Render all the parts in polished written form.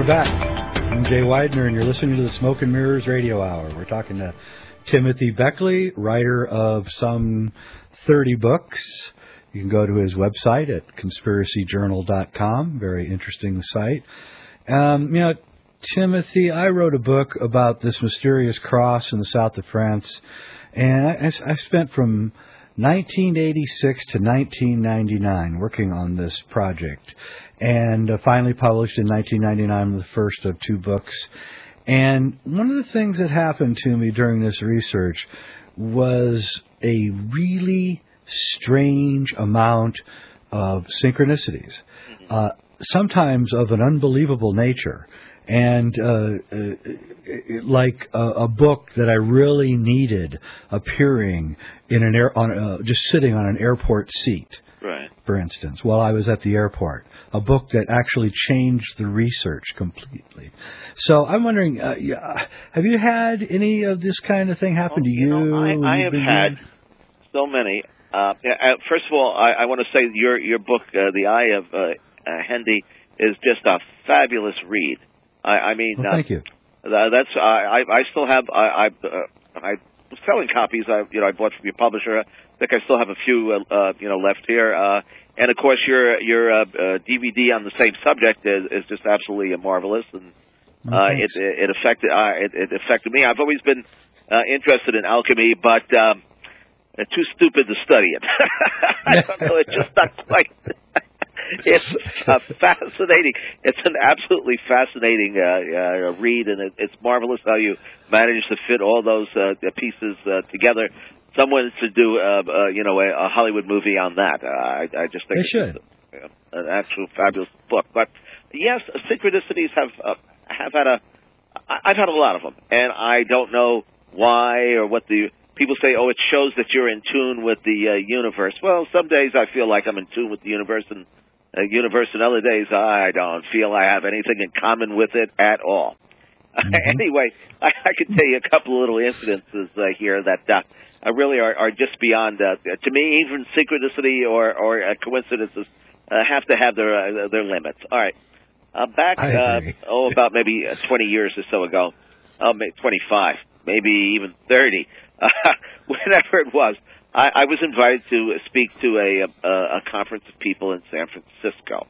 back. I'm Jay Weidner, and you're listening to the Smoke and Mirrors Radio Hour. We're talking to Timothy Beckley, writer of some 30 books. You can go to his website at conspiracyjournal.com. Very interesting site. Timothy, I wrote a book about this mysterious cross in the south of France, and I spent from 1986 to 1999 working on this project, and finally published in 1999 the first of two books. And one of the things that happened to me during this research was a really strange amount of synchronicities, sometimes of an unbelievable nature, and like a book that I really needed appearing in just sitting on an airport seat, right? For instance, while I was at the airport, a book that actually changed the research completely. So I'm wondering, have you had any of this kind of thing happen to you? I have had so many. First of all, I want to say your book, The Eye of Hendy, is just a fabulous read. Well, thank you. I still have. I was selling copies. I bought from your publisher. I think I still have a few left here. And of course, your DVD on the same subject is just absolutely marvelous, and it affected me. I've always been interested in alchemy, but too stupid to study it. I don't know. It's just not quite. It's fascinating. It's an absolutely fascinating read, and it's marvelous how you managed to fit all those pieces together. Someone should do a Hollywood movie on that. I just think it's an actual fabulous book. But yes, synchronicities I've had a lot of them, and I don't know why or what the people say. Oh, it shows that you're in tune with the universe. Well, some days I feel like I'm in tune with the universe, and other days I don't feel I have anything in common with it at all. Anyway, I can tell you a couple of little incidences here that really are just beyond. To me, even synchronicity or coincidences have to have their limits. All right, back about maybe 20 years or so ago, maybe 25, maybe even 30, whenever it was. I was invited to speak to a conference of people in San Francisco.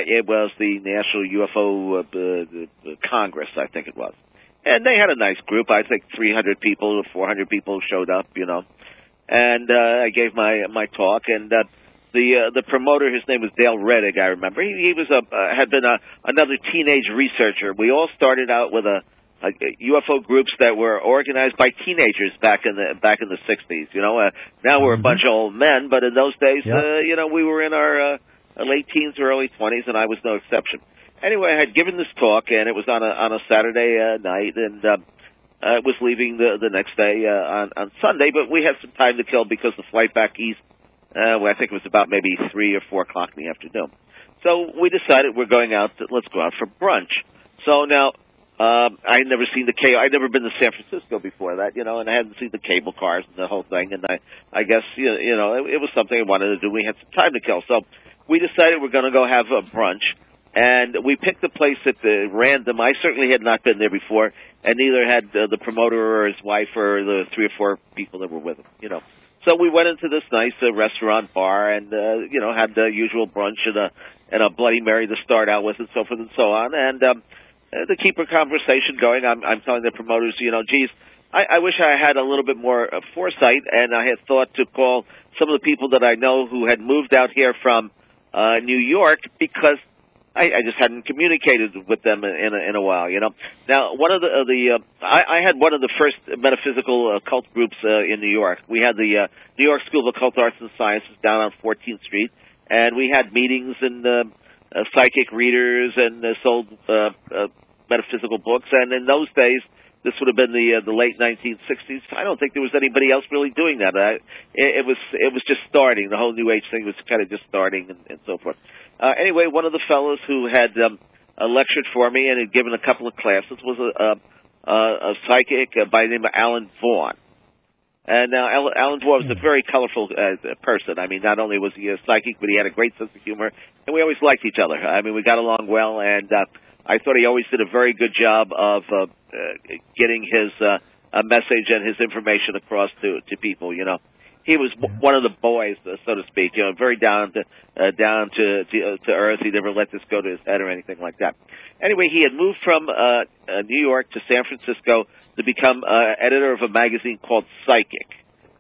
It was the National UFO Congress, I think it was. And they had a nice group. I think 300 people or 400 people showed up, And I gave my talk, and the promoter, his name was Dale Reddick, I remember. He was had been another teenage researcher. We all started out with UFO groups that were organized by teenagers back in the 60s. Now we're a bunch of old men, but in those days, we were in our late teens or early 20s, and I was no exception. Anyway, I had given this talk, and it was on a Saturday night, and I was leaving the next day on Sunday, but we had some time to kill because the flight back east, I think it was about maybe 3 or 4 o'clock in the afternoon. So we decided let's go out for brunch. So now, I had never seen I'd never been to San Francisco before that, and I hadn't seen the cable cars and the whole thing, and I guess, it was something I wanted to do. We had some time to kill. So we decided we're going to go have a brunch, and we picked a place at random. I certainly had not been there before, and neither had the promoter or his wife or the 3 or 4 people that were with him, So we went into this nice restaurant bar and, had the usual brunch and a Bloody Mary to start out with and so forth and so on. And to keep our conversation going, I'm telling the promoters, geez, I wish I had a little bit more foresight, and I had thought to call some of the people that I know who had moved out here from New York, because I just hadn't communicated with them in a while, Now, one of I had one of the first metaphysical occult groups in New York. We had the New York School of Occult Arts and Sciences down on 14th Street, and we had meetings and psychic readers and sold metaphysical books. And in those days, this would have been the late 1960s. I don't think there was anybody else really doing that. It was just starting. The whole New Age thing was kind of just starting and so forth. Anyway, one of the fellows who had lectured for me and had given a couple of classes was a psychic by the name of Alan Vaughn. And Alan Vaughan was a very colorful person. I mean, not only was he a psychic, but he had a great sense of humor, and we always liked each other. I mean, we got along well, and I thought he always did a very good job of getting his message and his information across to people. You know, he was one of the boys, so to speak. You know, very down to earth. He never let this go to his head or anything like that. Anyway, he had moved from New York to San Francisco to become editor of a magazine called Psychic.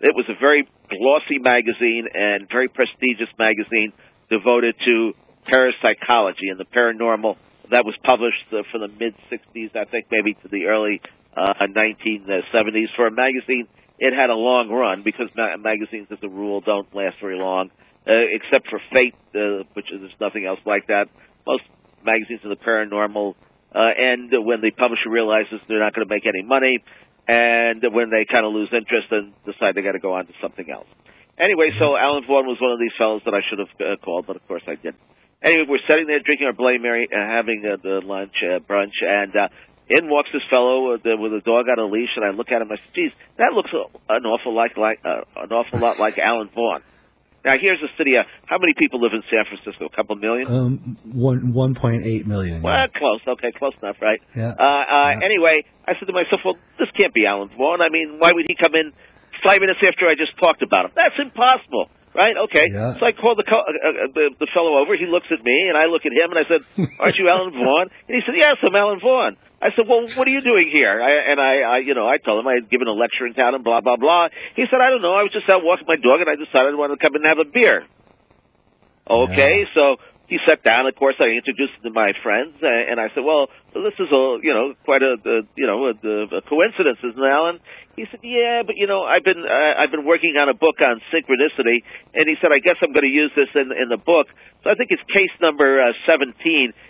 It was a very glossy magazine and very prestigious magazine devoted to parapsychology and the paranormal. That was published from the mid-'60s, I think, maybe to the early 1970s. For a magazine, it had a long run because magazines, as a rule, don't last very long, except for Fate, which is nothing else like that. Most magazines in the paranormal end when the publisher realizes they're not going to make any money, and when they kind of lose interest and decide they got to go on to something else. Anyway, so Alan Vaughan was one of these fellows that I should have called, but of course I didn't. Anyway, we're sitting there drinking our Bloody Mary and having the lunch, brunch, and in walks this fellow with a dog on a leash, and I look at him and I say, geez, that looks an awful lot like Alan Vaughan. Now, here's a city. How many people live in San Francisco? A couple million? 1.8 million. Well, yeah. close. Okay, close enough, right? Yeah. Anyway, I said to myself, well, this can't be Alan Vaughan. I mean, why would he come in 5 minutes after I just talked about him? That's impossible, right? Okay. Yeah. So I called the fellow over. He looks at me, and I look at him, and I said, aren't you Alan Vaughan? And he said, yes, I'm Alan Vaughan. I said, well, what are you doing here? I told him I had given a lecture in town and blah, blah, blah. He said, I don't know. I was just out walking my dog, and I decided I wanted to come in and have a beer. Okay, yeah. So he sat down. Of course, I introduced him to my friends, and I said, well, this is quite a coincidence, isn't it, Alan? He said, yeah, but I've been working on a book on synchronicity, and he said, I guess I'm going to use this in the book. So I think it's case number 17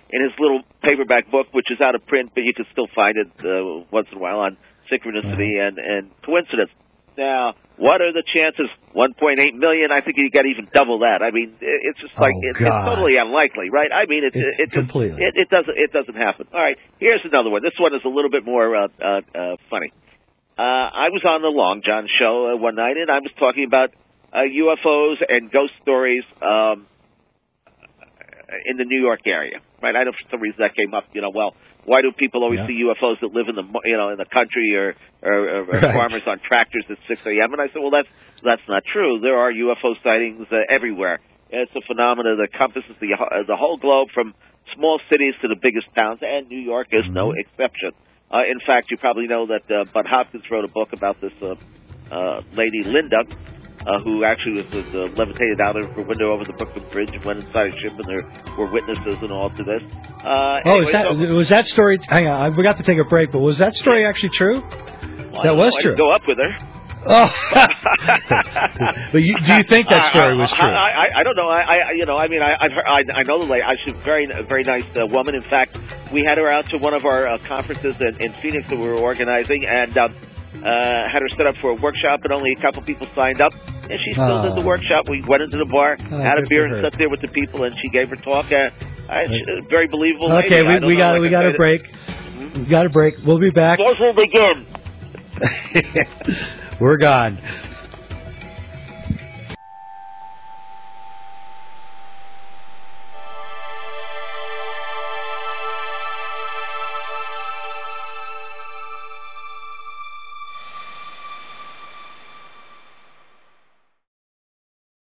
in his little paperback book, which is out of print, but you can still find it once in a while on synchronicity and coincidence. Now, what are the chances? 1.8 million. I think you got even double that. I mean, it's just like it's totally unlikely, right? I mean, it's completely. It doesn't happen. All right, here's another one. This one is a little bit more funny. I was on the Long John show one night, and I was talking about UFOs and ghost stories in the New York area, right? I know for some reason that came up. Well, why do people always see UFOs that live in the country or right. Farmers on tractors at 6 a.m.? And I said, well, that's not true. There are UFO sightings everywhere. It's a phenomenon that encompasses the whole globe, from small cities to the biggest towns, and New York is no exception. In fact, you probably know that Bud Hopkins wrote a book about this lady, Linda, who actually was levitated out of her window over the Brooklyn Bridge and went inside a ship, and there were witnesses and all to this. Was that story... Hang on, I forgot to take a break, but was that story actually true? Well, that was true. I didn't go up with her. Oh, but do you think that story was true? I don't know. I know the lady. She's a very, very nice woman. In fact, we had her out to one of our conferences in Phoenix that we were organizing, and had her set up for a workshop, and only a couple people signed up. And she still did the workshop. We went into the bar, had a beer, and sat there with the people, and she gave her talk. Very believable. Okay, lady. we got a break. We got a break. We'll be back. Those will begin. We're gone.